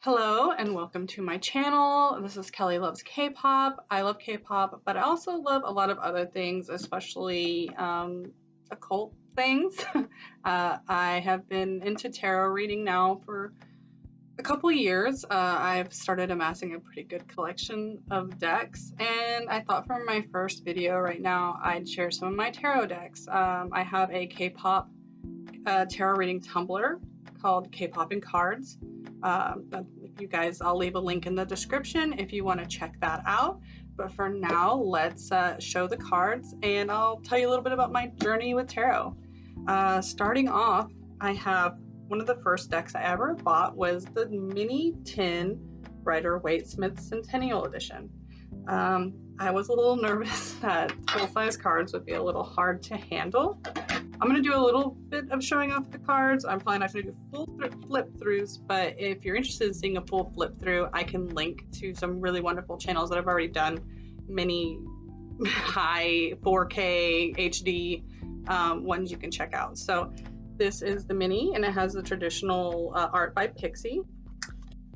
Hello and welcome to my channel. This is Kelly Loves K-pop. I love K-pop, but I also love a lot of other things, especially occult things. I have been into tarot reading now for a couple years. I've started amassing a pretty good collection of decks, and I thought for my first video right now I'd share some of my tarot decks. I have a K-pop tarot reading Tumblr called K-pop and Cards. You guys, I'll leave a link in the description if you want to check that out. But for now, let's show the cards and I'll tell you a little bit about my journey with tarot. Starting off, I have one of the first decks I ever bought was the mini tin Rider-Waite-Smith Centennial Edition. I was a little nervous that full-size cards would be a little hard to handle. I'm going to do a little bit of showing off the cards. I'm probably not going to do full flip throughs, but if you're interested in seeing a full flip through, I can link to some really wonderful channels that I've already done many high 4K HD ones you can check out. So this is the mini, and it has the traditional art by Pixie.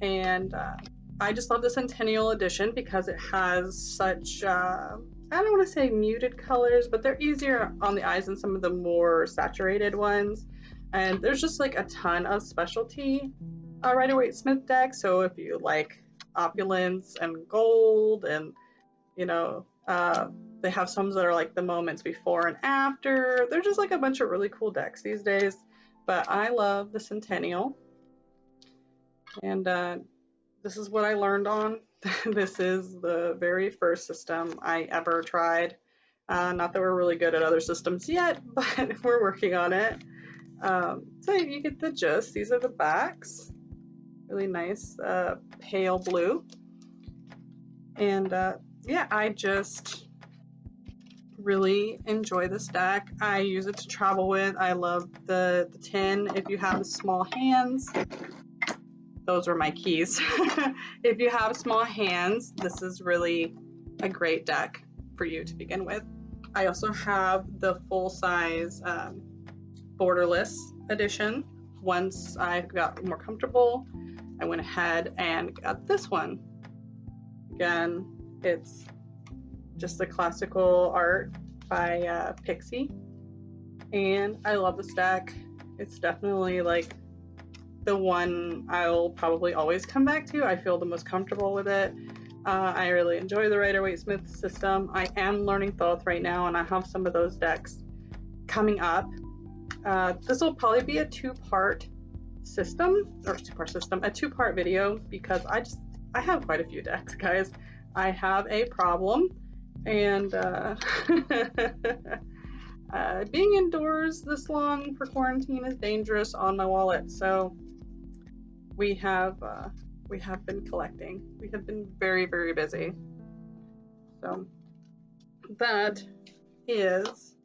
And I just love the Centennial Edition because it has such I don't want to say muted colors, but they're easier on the eyes than some of the more saturated ones. And there's just like a ton of specialty Rider-Waite-Smith decks. So if you like opulence and gold, and you know, they have some that are like the moments before and after. They're just like a bunch of really cool decks these days. But I love the Centennial. And this is what I learned on. This is the very first system I ever tried. Not that we're really good at other systems yet, but we're working on it. So you get the gist. These are the backs. Really nice pale blue. And yeah, I just really enjoy this deck. I use it to travel with. I love the tin. If you have small hands, those are my keys. If you have small hands, this is really a great deck for you to begin with. I also have the full-size borderless edition. Once I got more comfortable, I went ahead and got this one. Again, it's just the classical art by Pixie, and I love this deck. It's definitely like the one I'll probably always come back to. I feel the most comfortable with it. I really enjoy the Rider-Waite-Smith system. I am learning Thoth right now, and I have some of those decks coming up. This will probably be a two-part video, because I have quite a few decks, guys. I have a problem, and being indoors this long for quarantine is dangerous on my wallet. So we have been collecting. We have been very, very busy. So that is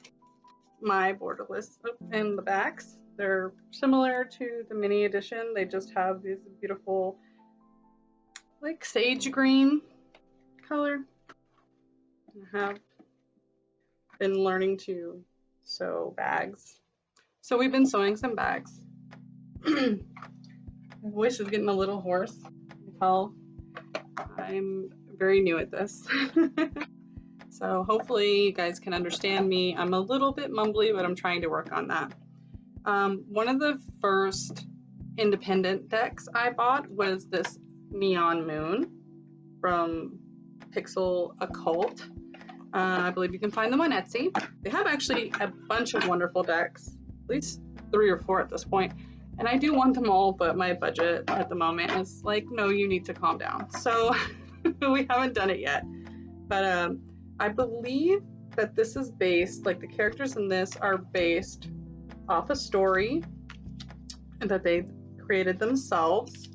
my borderless. And the backs, they're similar to the mini edition. They just have these beautiful like sage green color. I have been learning to sew bags. So we've been sewing some bags. My voice is getting a little hoarse. Well, I'm very new at this. So hopefully you guys can understand me. I'm a little bit mumbly, but I'm trying to work on that. One of the first independent decks I bought was this Neon Moon from Pixel Occult. I believe you can find them on Etsy. They have actually a bunch of wonderful decks, at least 3 or 4 at this point. And I do want them all, but my budget at the moment is like, no, you need to calm down. So we haven't done it yet. But I believe that this is based, like the characters in this are based off a story that they created themselves.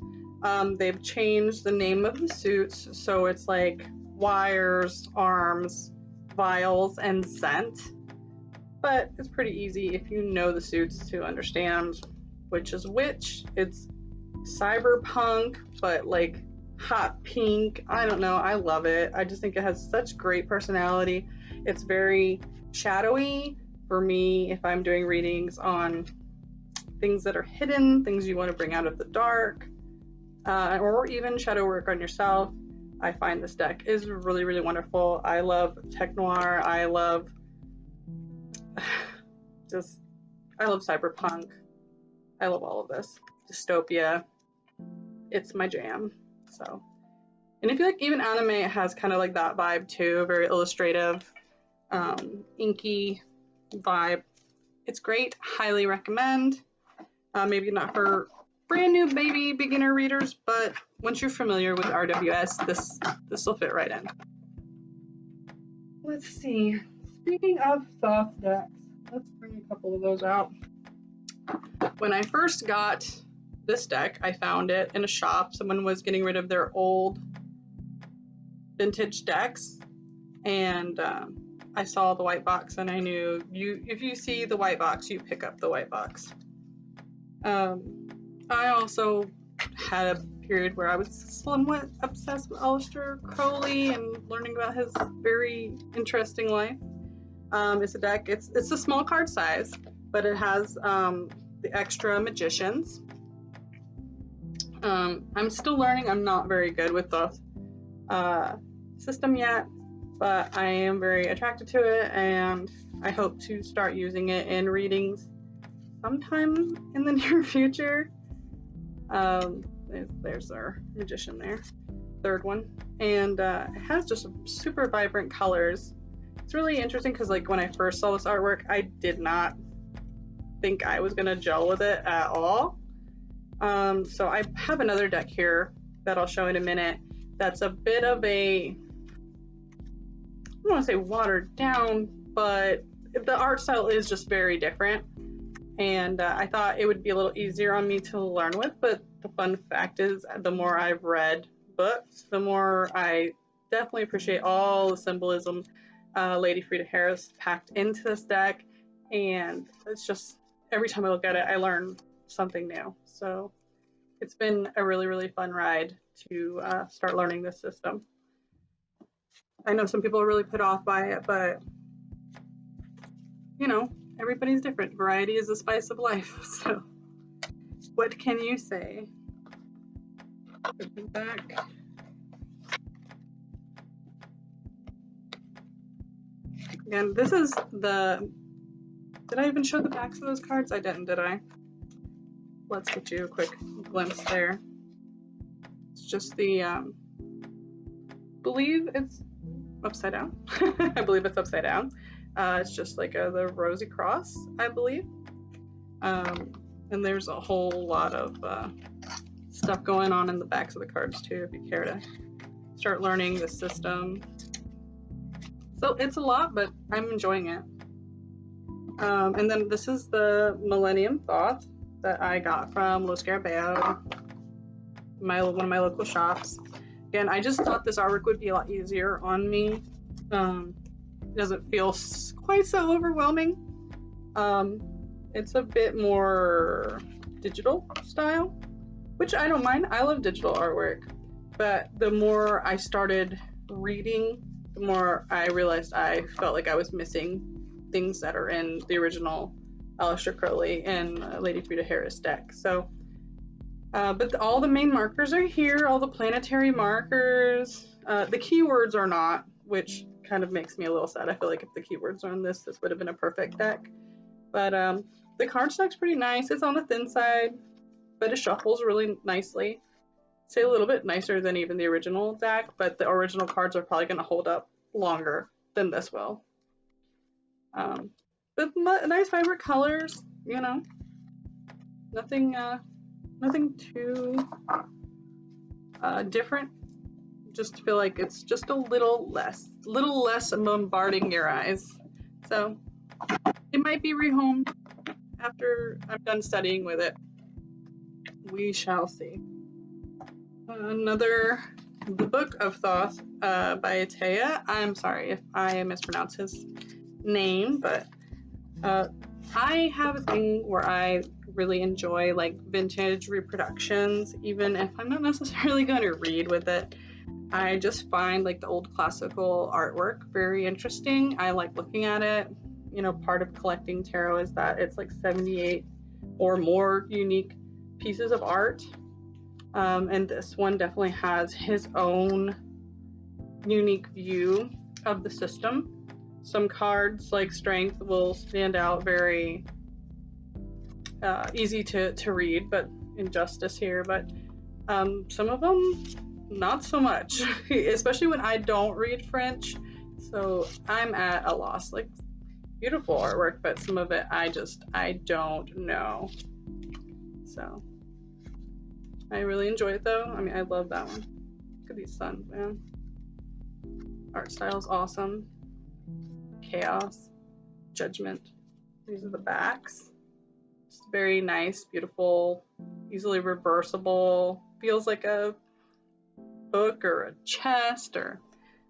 They've changed the name of the suits, so it's like wires, arms, vials, and scent. But it's pretty easy if you know the suits to understand which is which. It's cyberpunk, but like hot pink. I don't know. I love it. I just think it has such great personality. It's very shadowy for me if I'm doing readings on things that are hidden, things you want to bring out of the dark. or even shadow work on yourself, I find this deck is really, really wonderful. I love tech noir. I love I love cyberpunk. I love all of this. Dystopia. It's my jam. So, and I feel like even anime has kind of like that vibe too, very illustrative, inky vibe. It's great. Highly recommend. Maybe not for brand new baby beginner readers, but once you're familiar with RWS, this will fit right in. Let's see. Speaking of soft decks, let's bring a couple of those out. When I first got this deck, I found it in a shop. Someone was getting rid of their old vintage decks, and I saw the white box, and I knew if you see the white box, you pick up the white box. I also had a period where I was somewhat obsessed with Aleister Crowley and learning about his very interesting life. It's a deck. It's a small card size, but it has the extra magicians. I'm still learning. I'm not very good with the system yet, but I am very attracted to it, and I hope to start using it in readings sometime in the near future. There's our magician there, third one, and it has just super vibrant colors. It's really interesting because like when I first saw this artwork, I did not think I was gonna gel with it at all. So I have another deck here that I'll show in a minute that's a bit of a, I don't want to say watered down, but the art style is just very different, and I thought it would be a little easier on me to learn with. But the fun fact is, the more I've read books, the more I definitely appreciate all the symbolism Lady Frida Harris packed into this deck, and it's just every time I look at it, I learn something new. So it's been a really, really fun ride to start learning this system. I know some people are really put off by it, but you know, everybody's different. Variety is the spice of life. So what can you say? Open back. And this is the, did I even show the backs of those cards? I didn't, did I? Let's get you a quick glimpse there. It's just the, believe it's upside down. I believe it's upside down. It's just like the rosy cross, I believe. And there's a whole lot of stuff going on in the backs of the cards too, if you care to start learning the system. So it's a lot, but I'm enjoying it. And then this is the Millennium Thought that I got from Los Scarabeo, one of my local shops. Again, I just thought this artwork would be a lot easier on me. It doesn't feel quite so overwhelming. It's a bit more digital style, which I don't mind. I love digital artwork, but the more I started reading, the more I realized I felt like I was missing things that are in the original Aleister Crowley and Lady Frida Harris deck. So, but all the main markers are here, all the planetary markers. The keywords are not, which kind of makes me a little sad. I feel like if the keywords are on this would have been a perfect deck. But the card stack's pretty nice. It's on the thin side, but it shuffles really nicely. Say a little bit nicer than even the original deck, but the original cards are probably going to hold up longer than this will. But nice vibrant colors, you know, nothing too different. Just feel like it's just a little less bombarding your eyes. So it might be rehomed after I'm done studying with it. We shall see. The Book of Thoth by Atea. I'm sorry if I mispronounce his name, but I have a thing where I really enjoy like vintage reproductions, even if I'm not necessarily going to read with it. I just find like the old classical artwork very interesting. I like looking at it. You know, part of collecting tarot is that it's like 78 or more unique pieces of art. And this one definitely has his own unique view of the system. Some cards like Strength will stand out very easy to read, but Injustice here, but some of them not so much, especially when I don't read French, so I'm at a loss. Like, beautiful artwork, but some of it I don't know. So I really enjoy it though. I mean, I love that one. Look at these suns, man. Art style's awesome. Chaos, Judgment. These are the backs. Just very nice, beautiful, easily reversible. Feels like a book or a chest or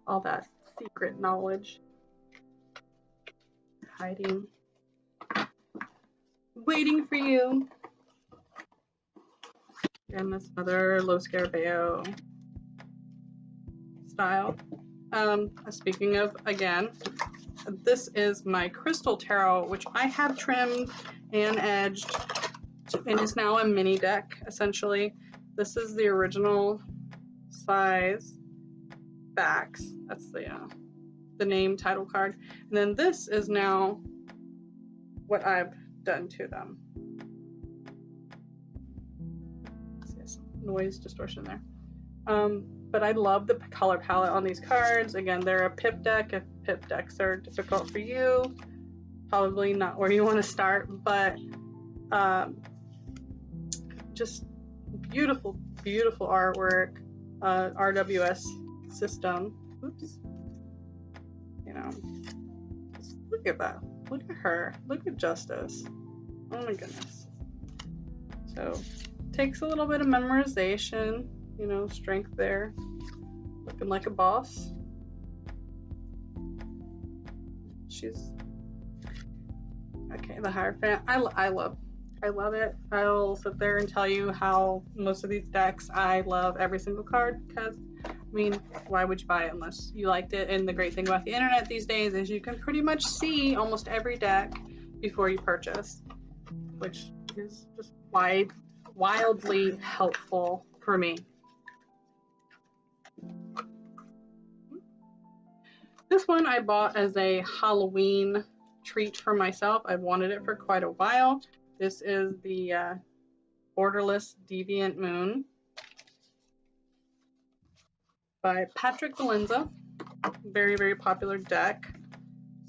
all that secret knowledge hiding, waiting for you. And that's another Lo Scarabeo style. Speaking of, again, this is my Crystal Tarot, which I have trimmed and edged, and is now a mini deck, essentially. This is the original size backs. That's the name title card. And then this is now what I've done to them. See some noise distortion there. But I love the color palette on these cards. Again, they're a pip deck. If pip decks are difficult for you, probably not where you want to start, but just beautiful, beautiful artwork, RWS system. Oops. You know, just look at that. Look at her. Look at Justice. Oh my goodness. So, takes a little bit of memorization, you know, strength there. Looking like a boss. She's okay. The Hierophant. I love it. I'll sit there and tell you how most of these decks I love every single card, because I mean, why would you buy it unless you liked it? And the great thing about the internet these days is you can pretty much see almost every deck before you purchase, which is just wildly helpful for me. This one I bought as a Halloween treat for myself. I've wanted it for quite a while. This is the Borderless Deviant Moon by Patrick Valenza. Very, very popular deck.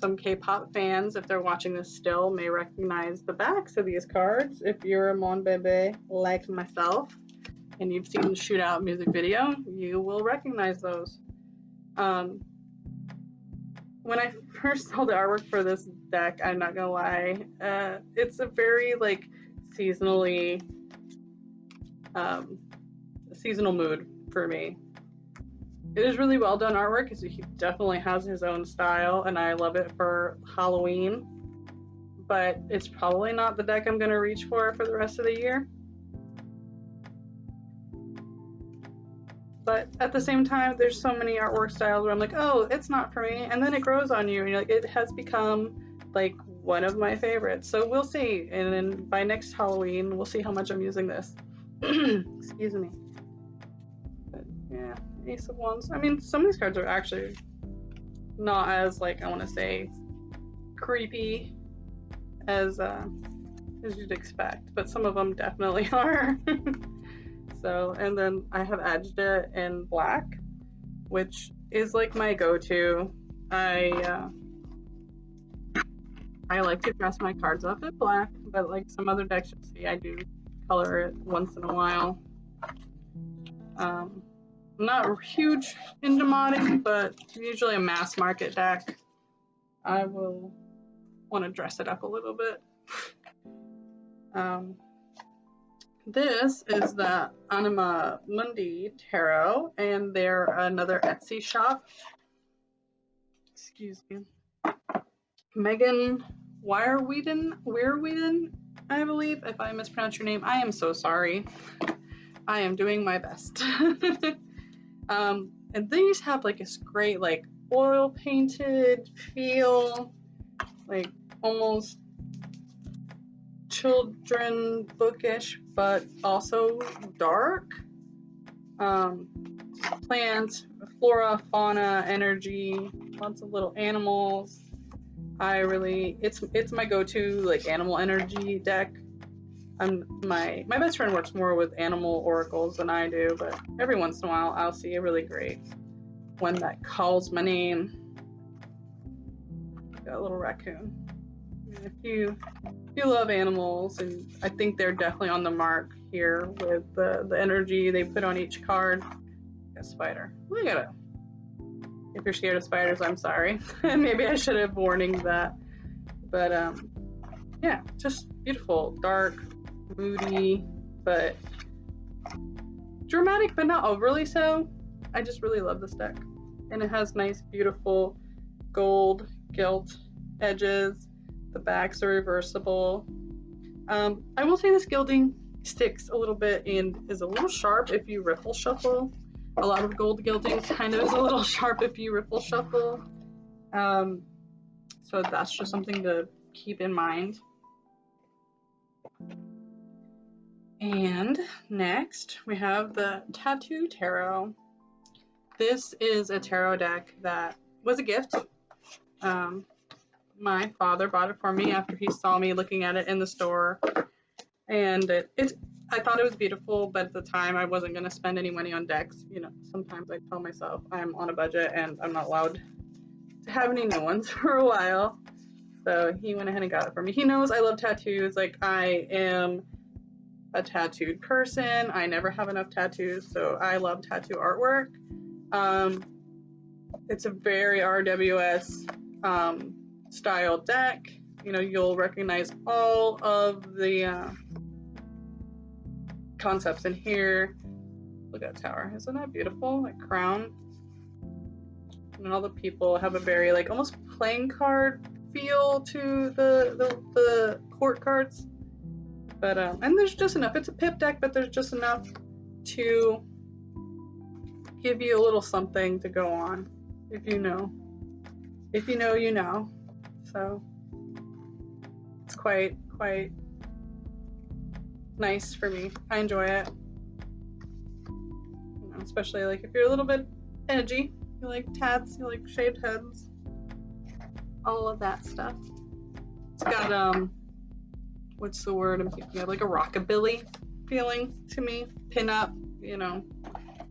Some K-pop fans, if they're watching this still, may recognize the backs of these cards. If you're a Mon Bebe like myself and you've seen the Shootout music video, you will recognize those. When I first saw the artwork for this deck, I'm not gonna lie, it's a very like seasonally seasonal mood for me. It is really well done artwork, because he definitely has his own style, and I love it for Halloween. But it's probably not the deck I'm gonna reach for the rest of the year. But at the same time, there's so many artwork styles where I'm like, oh, it's not for me, and then it grows on you, and you're like, it has become like one of my favorites. So we'll see, and then by next Halloween, we'll see how much I'm using this. Excuse me. But yeah, Ace of Wands. I mean, some of these cards are actually not as, like, I want to say, creepy as you'd expect, but some of them definitely are. So, and then I have edged it in black, which is like my go-to. I like to dress my cards up in black, but like some other decks you'll see, I do color it once in a while. I'm not huge into modding, but usually a mass market deck, I will want to dress it up a little bit. This is the Anima Mundi Tarot, and they're another Etsy shop. Excuse me. Megan Weirweeden, I believe. If I mispronounce your name, I am so sorry. I am doing my best. And these have like this great like oil painted feel, like almost children bookish, but also dark. Plants, flora, fauna, energy, lots of little animals. It's my go-to like animal energy deck. My best friend works more with animal oracles than I do, but every once in a while I'll see a really great one that calls my name. Got a little raccoon. If you love animals, and I think they're definitely on the mark here with the energy they put on each card. A spider. Look at it. If you're scared of spiders, I'm sorry. Maybe I should have warned that. But yeah, just beautiful, dark, moody, but dramatic, but not overly so. I just really love this deck, and it has nice, beautiful gold gilt edges. The backs are reversible. I will say this gilding sticks a little bit and is a little sharp if you riffle shuffle. A lot of gold gilding kind of is a little sharp if you riffle shuffle. So that's just something to keep in mind. And next we have the Tattoo Tarot. This is a tarot deck that was a gift. My father bought it for me after he saw me looking at it in the store, and I thought it was beautiful, but at the time I wasn't going to spend any money on decks. You know, sometimes I tell myself I'm on a budget and I'm not allowed to have any new ones for a while. So he went ahead and got it for me. He knows I love tattoos. Like, I am a tattooed person. I never have enough tattoos, so I love tattoo artwork. It's a very RWS style deck. You know, you'll recognize all of the concepts in here. Look at that tower. Isn't that beautiful? Like crown. And all the people have a very like almost playing card feel to the court cards. But and there's just enough. It's a pip deck, but there's just enough to give you a little something to go on. If you know. If you know, you know. So it's quite nice for me. I enjoy it. You know, especially like if you're a little bit edgy, you like tats, you like shaved heads, all of that stuff. It's got what's the word I'm thinking of? Like a rockabilly feeling to me. Pin up, you know,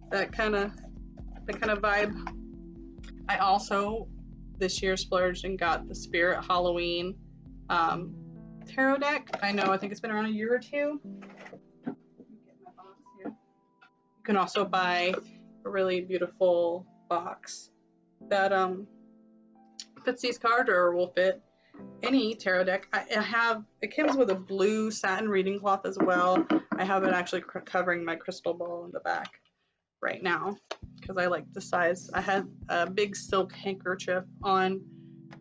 that kind of vibe. I also this year splurged and got the Spirit Halloween tarot deck. I think it's been around a year or two. You can also buy a really beautiful box that fits these cards or will fit any tarot deck. It comes with a blue satin reading cloth as well. I have it actually covering my crystal ball in the back right now because I like the size. I had a big silk handkerchief on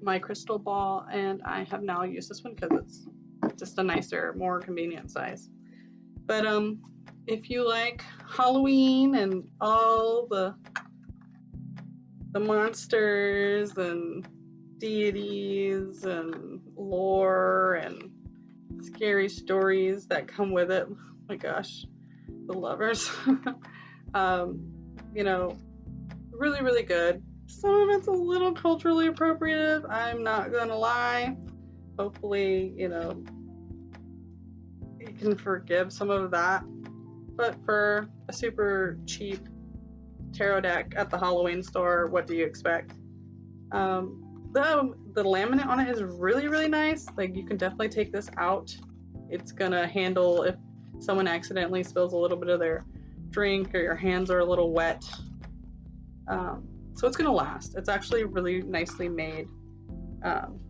my crystal ball, and I have now used this one because it's just a nicer, more convenient size. But if you like Halloween and all the monsters and deities and lore and scary stories that come with it, oh my gosh, the lovers. You know, really, really good. Some of it's a little culturally appropriative, I'm not gonna lie. Hopefully, you know, you can forgive some of that. But for a super cheap tarot deck at the Halloween store, what do you expect? The laminate on it is really, really nice. Like, you can definitely take this out. It's gonna handle if someone accidentally spills a little bit of their drink or your hands are a little wet. So it's gonna last. It's actually really nicely made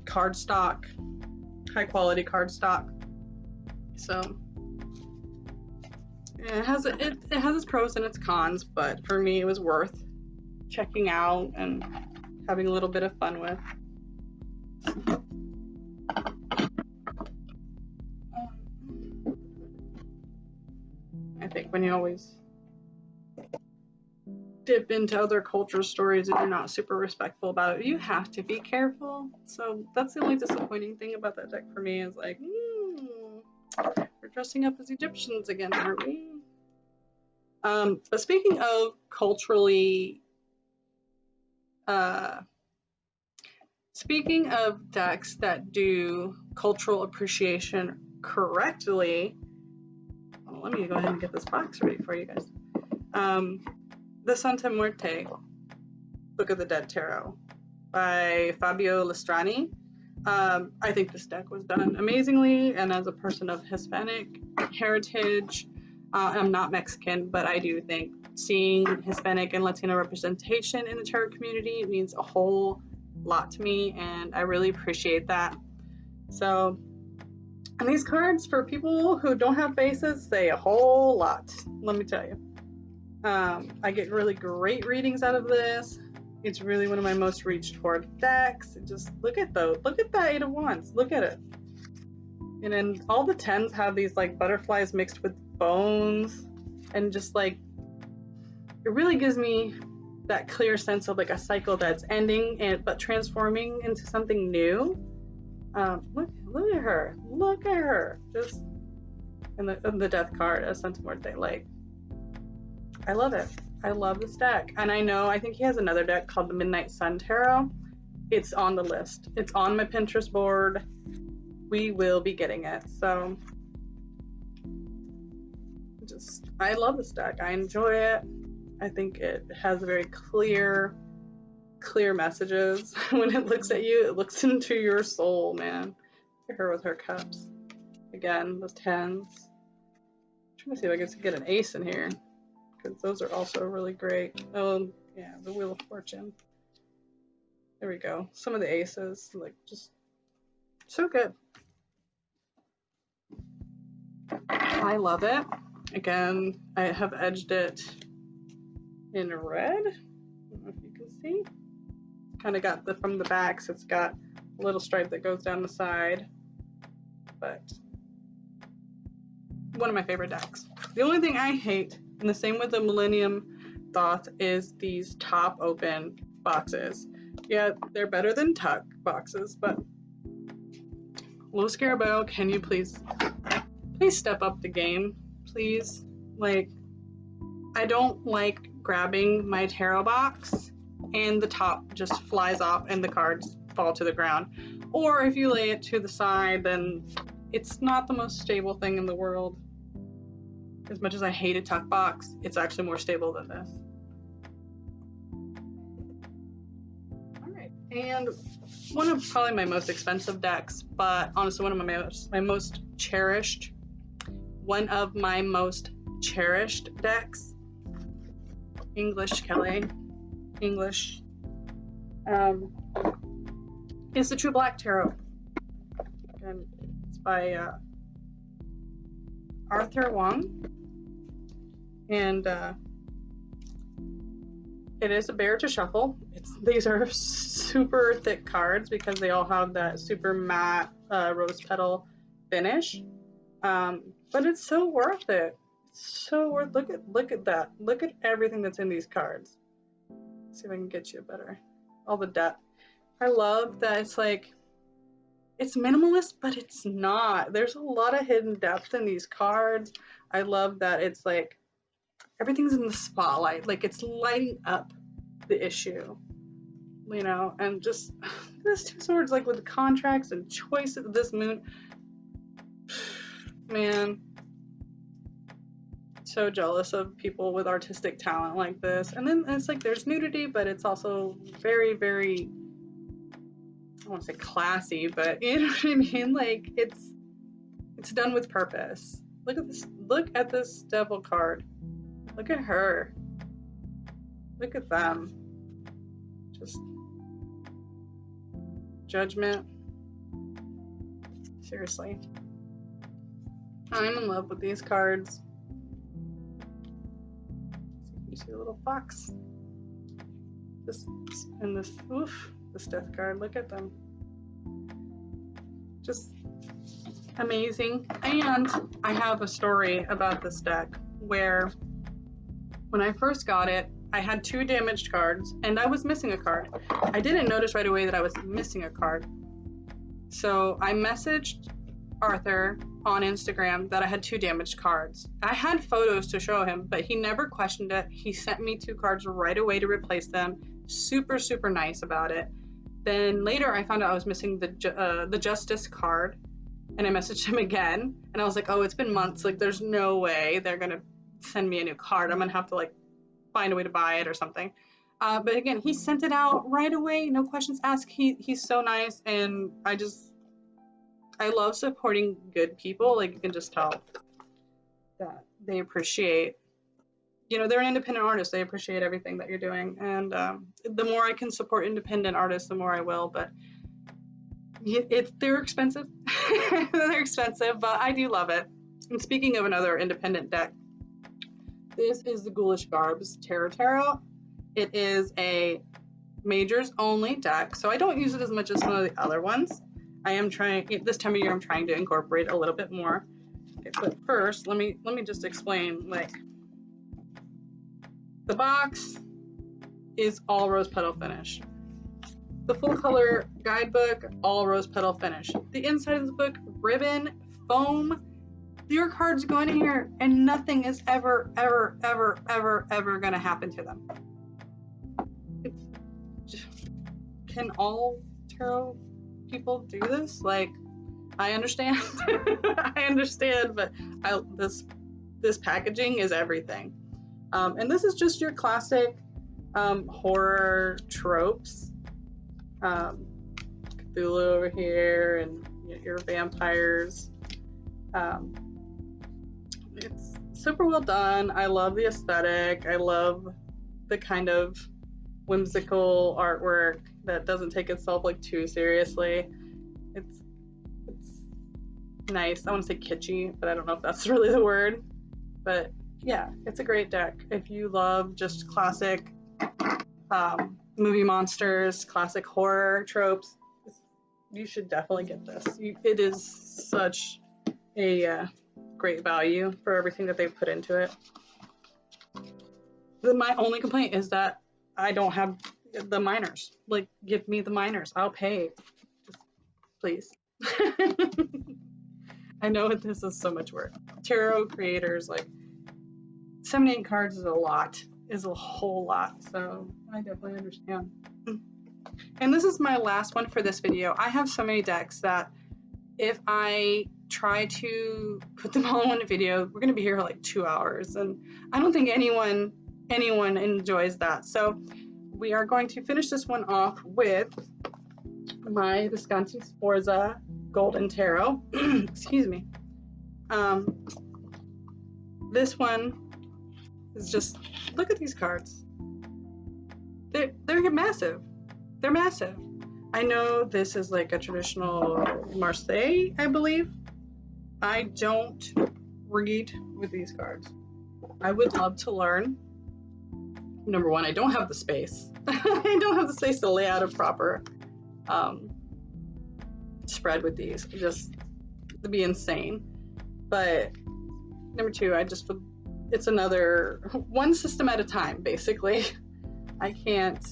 cardstock, high quality cardstock. So it has its pros and its cons, but for me it was worth checking out and having a little bit of fun with. I think when you always dip into other culture stories and you're not super respectful about it, you have to be careful. So that's the only disappointing thing about that deck for me is like, we're dressing up as Egyptians again, aren't we? But speaking of culturally, speaking of decks that do cultural appreciation correctly, let me go ahead and get this box ready for you guys. The Santa Muerte, Book of the Dead Tarot by Fabio Lestrani. I think this deck was done amazingly, and as a person of Hispanic heritage, I'm not Mexican, but I do think seeing Hispanic and Latino representation in the tarot community means a whole lot to me, and I really appreciate that. So, and these cards, for people who don't have faces, say a whole lot, let me tell you. I get really great readings out of this. It's really one of my most reached for decks. Just look at those. Look at that 8 of Wands. Look at it. And then all the 10s have these like butterflies mixed with bones, and just like, it really gives me that clear sense of like a cycle that's ending and but transforming into something new. Look at her. Look at her. Just and the death card as Santa Muerte. Like, I love it. I love this deck. And I think he has another deck called the Midnight Sun Tarot. It's on the list. It's on my Pinterest board. We will be getting it. So I love this deck. I enjoy it. I think it has very clear messages. When it looks at you, it looks into your soul, man. Look at her with her cups. Again, the 10s. I'm trying to see if I can get an ace in here, because those are also really great. Oh, yeah, the Wheel of Fortune. There we go. Some of the aces, like, just so good. I love it. Again, I have edged it in red. I don't know if you can see. Kind of got from the back, so it's got a little stripe that goes down the side. But one of my favorite decks. The only thing I hate, and the same with the Millennium Thoth, is these top open boxes. Yeah, they're better than tuck boxes, but Los Scarabeo, can you please step up the game, please? Like, I don't like grabbing my tarot box and the top just flies off and the cards fall to the ground. Or if you lay it to the side, then it's not the most stable thing in the world. As much as I hate a tuck box, it's actually more stable than this. All right, and one of probably my most expensive decks, but honestly one of my most cherished. One of my most cherished decks. English, Kelly. English. Is the True Black Tarot. And it's by Arthur Wong. And it is a bear to shuffle. These are super thick cards because they all have that super matte rose petal finish. But it's so worth it. It's so worth. Look at that. Look at everything that's in these cards. Let's see if I can get you better. All the depth. I love that it's like, it's minimalist, but it's not. There's a lot of hidden depth in these cards. I love that it's like everything's in the spotlight. Like, it's lighting up the issue, you know. And just this Two Swords, like with the contracts and choices of this moon. Man, so jealous of people with artistic talent like this. And then it's like there's nudity, but it's also very, very, I don't want to say classy, but you know what I mean? Like, it's done with purpose. Look at this. Look at this devil card. Look at her. Look at them. Just Judgment. Seriously. I'm in love with these cards. You see a little fox. This and this, oof, this death card. Look at them. Just amazing. And I have a story about this deck where when I first got it, I had 2 damaged cards and I was missing a card. I didn't notice right away that I was missing a card. So I messaged Arthur on Instagram that I had 2 damaged cards. I had photos to show him, but he never questioned it. He sent me 2 cards right away to replace them. Super, super nice about it. Then later I found out I was missing the Justice card, and I messaged him again, and I was like, oh, it's been months. Like, there's no way they're gonna send me a new card. I'm gonna have to like find a way to buy it or something. But again, he sent it out right away, no questions asked. He's so nice, and I love supporting good people. Like, you can just tell that they appreciate, they're an independent artist. They appreciate everything that you're doing. And the more I can support independent artists, the more I will. But they're expensive. They're expensive, but I do love it. And speaking of another independent deck, this is the Ghoulish Garbs Tarot. It is a majors only deck, so I don't use it as much as some of the other ones. I am trying, this time of year, I'm trying to incorporate a little bit more. Okay, but first, let me just explain, like, the box is all rose petal finish. The full color guidebook, all rose petal finish. The inside of the book, ribbon, foam. Your cards go in here and nothing is ever gonna happen to them. Can all tarot people do this? Like, I understand. I understand, but this packaging is everything. And this is just your classic horror tropes. Cthulhu over here, and your vampires. It's super well done. I love the aesthetic. I love the kind of whimsical artwork that doesn't take itself like too seriously. It's nice. I want to say kitschy, but I don't know if that's really the word. But yeah, it's a great deck. If you love just classic movie monsters, classic horror tropes, you should definitely get this. It is such a great value for everything that they've put into it. My only complaint is that I don't have the minors. Like, give me the minors. I'll pay. Just, please. I know this is so much work. Tarot creators, like, 78 cards is a lot. Is a whole lot. So I definitely understand. And this is my last one for this video. I have so many decks that if I try to put them all in one video, we're going to be here for like 2 hours. And I don't think anyone enjoys that. So we are going to finish this one off with my Visconti Sforza Golden Tarot. Excuse me. This one is just, look at these cards. They're massive. They're massive. I know this is like a traditional Marseille, I believe. I don't read with these cards. I would love to learn. Number one, I don't have the space. I don't have the space to lay out a proper spread with these. Just to be insane. But number two, it's another one system at a time, basically. I can't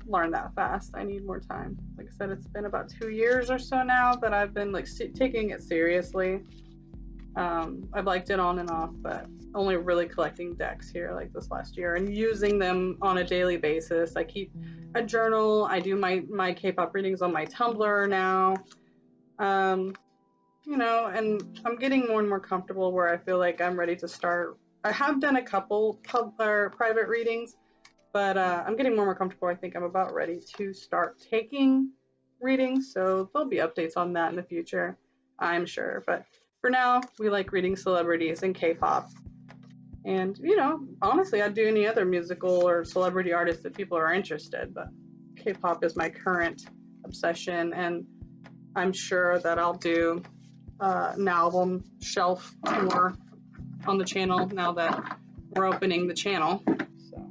learn that fast. I need more time. Like I said, it's been about 2 years or so now that I've been like taking it seriously. I've liked it on and off, but only really collecting decks here like this last year and using them on a daily basis. I keep a journal. I do my K-pop readings on my Tumblr now. And I'm getting more and more comfortable where I feel like I'm ready to start. I have done a couple private readings, but I'm getting more and more comfortable. I think I'm about ready to start taking readings, so there'll be updates on that in the future, I'm sure. But for now, we like reading celebrities and K-pop. And, honestly, I'd do any other musical or celebrity artist if people are interested, but K-pop is my current obsession, and I'm sure that I'll do an album shelf tour on the channel now that we're opening the channel. So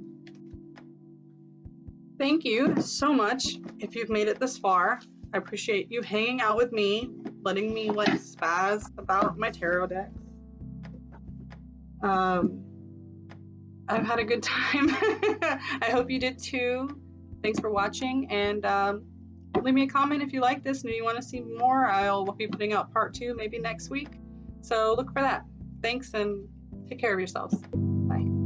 thank you so much if you've made it this far. I appreciate you hanging out with me, letting me like spaz about my tarot decks. I've had a good time. I hope you did too. Thanks for watching, and leave me a comment if you like this and you want to see more. I'll be putting out part 2 maybe next week. So look for that. Thanks and take care of yourselves. Bye.